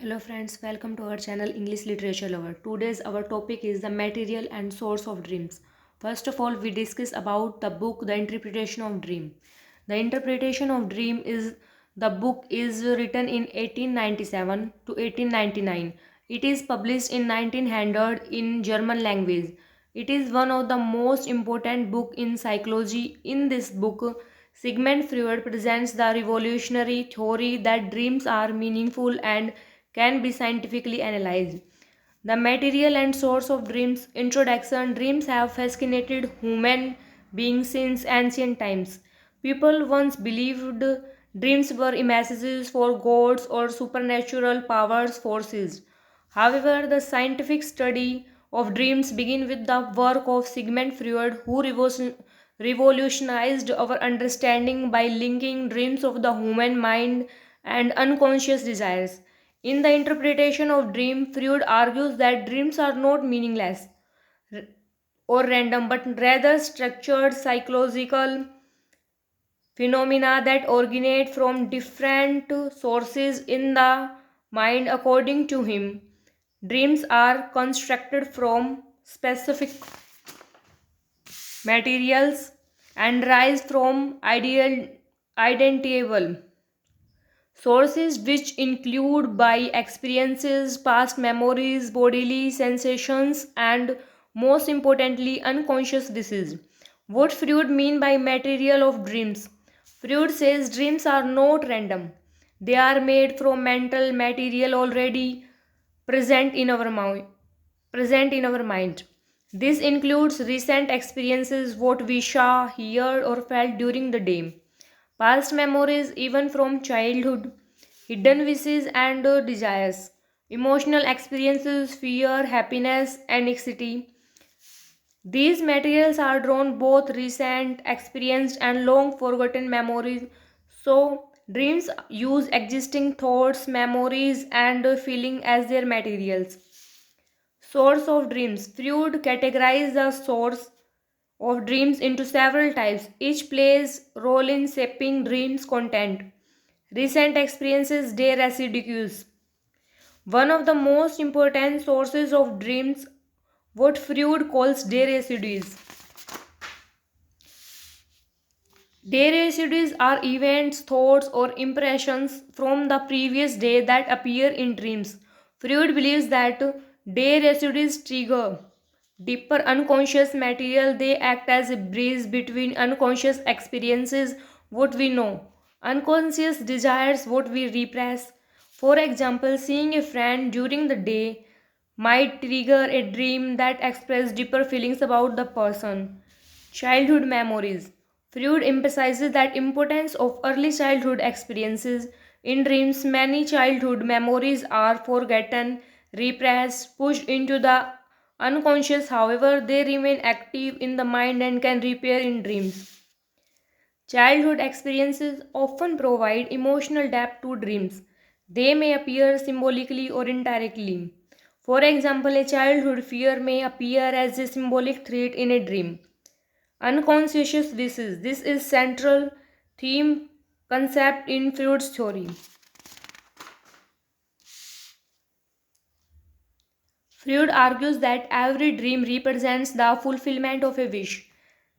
Hello friends, welcome to our channel English Literature Lover. Today's our topic is the material and source of dreams. First of all, we discuss about the book The Interpretation of Dream. The Interpretation of Dream is the book is written in 1897 to 1899. It is published in 1900 in German language. It is one of the most important book in psychology. In this book, Sigmund Freud presents the revolutionary theory that dreams are meaningful and can be scientifically analyzed. The material and source of dreams. Introduction. Dreams have fascinated human beings since ancient times. People once believed dreams were images for gods or supernatural powers forces. However, the scientific study of dreams began with the work of Sigmund Freud, who revolutionized our understanding by linking dreams of the human mind and unconscious desires. In the interpretation of dream, Freud argues that dreams are not meaningless or random, but rather structured psychological phenomena that originate from different sources in the mind. According to him, dreams are constructed from specific materials and rise from identifiable sources which include by experiences, past memories, bodily sensations, and most importantly, unconscious wishes. What Freud mean by material of dreams? Freud says dreams are not random. They are made from mental material already present in our mind. This includes recent experiences, what we saw, heard, or felt during the day, past memories, even from childhood, hidden wishes and desires, emotional experiences, fear, happiness, anxiety. These materials are drawn both recent, experienced, and long forgotten memories. So, dreams use existing thoughts, memories, and feeling as their materials. Source of dreams. Freud categorized the source of dreams into several types. Each plays role in shaping dreams content. Recent experiences, day residues. One of the most important sources of dreams, what Freud calls day residues. Day residues are events, thoughts, or impressions from the previous day that appear in dreams. Freud believes that day residues trigger deeper unconscious material. They act as a bridge between unconscious experiences, what we know, unconscious desires, what we repress. For example, seeing a friend during the day might trigger a dream that expresses deeper feelings about the person. Childhood memories. Freud emphasizes that importance of early childhood experiences. In dreams, many childhood memories are forgotten, repressed, pushed into the unconscious. However, they remain active in the mind and can reappear in dreams. Childhood experiences often provide emotional depth to dreams. They may appear symbolically or indirectly. For example, a childhood fear may appear as a symbolic threat in a dream. Unconscious wishes. This is central theme concept in Freud's theory. Freud argues that every dream represents the fulfillment of a wish.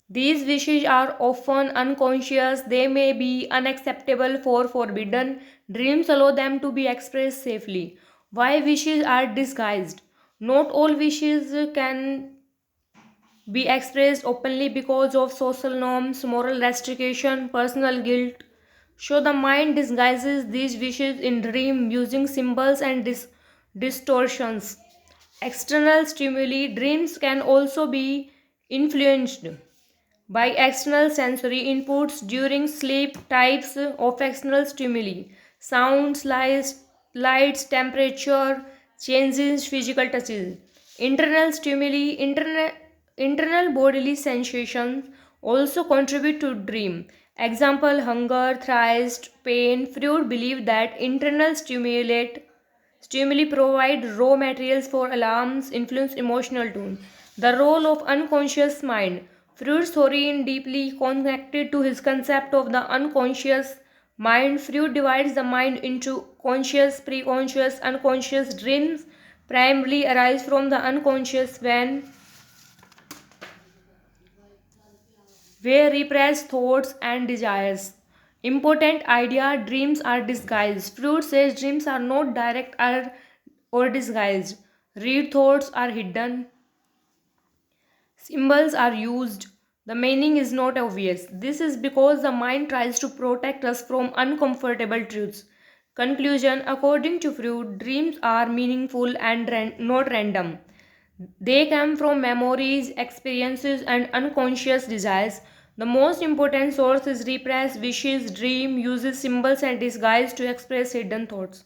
These wishes are often unconscious, they may be unacceptable for forbidden. Dreams allow them to be expressed safely. Why wishes are disguised? Not all wishes can be expressed openly because of social norms, moral restriction, personal guilt. So the mind disguises these wishes in dream using symbols and distortions. External stimuli. Dreams can also be influenced by external sensory inputs during sleep. Types of external stimuli: sounds, lights, temperature, changes, physical touches. Internal stimuli, internal bodily sensations also contribute to dream. Example: hunger, thirst, pain. Freud believed that internal stimuli provide raw materials for alarms, influence emotional tone. The role of unconscious mind. Freud's theory is deeply connected to his concept of the unconscious mind. Freud divides the mind into conscious, preconscious, unconscious. Dreams primarily arise from the unconscious when where repressed thoughts and desires. Important idea: dreams are disguised. Freud says dreams are not direct or disguised. Read thoughts are hidden. Symbols are used. The meaning is not obvious. This is because the mind tries to protect us from uncomfortable truths. Conclusion: according to Freud, dreams are meaningful and not random. They come from memories, experiences, and unconscious desires. The most important source is repressed wishes. Dream uses symbols and disguise to express hidden thoughts.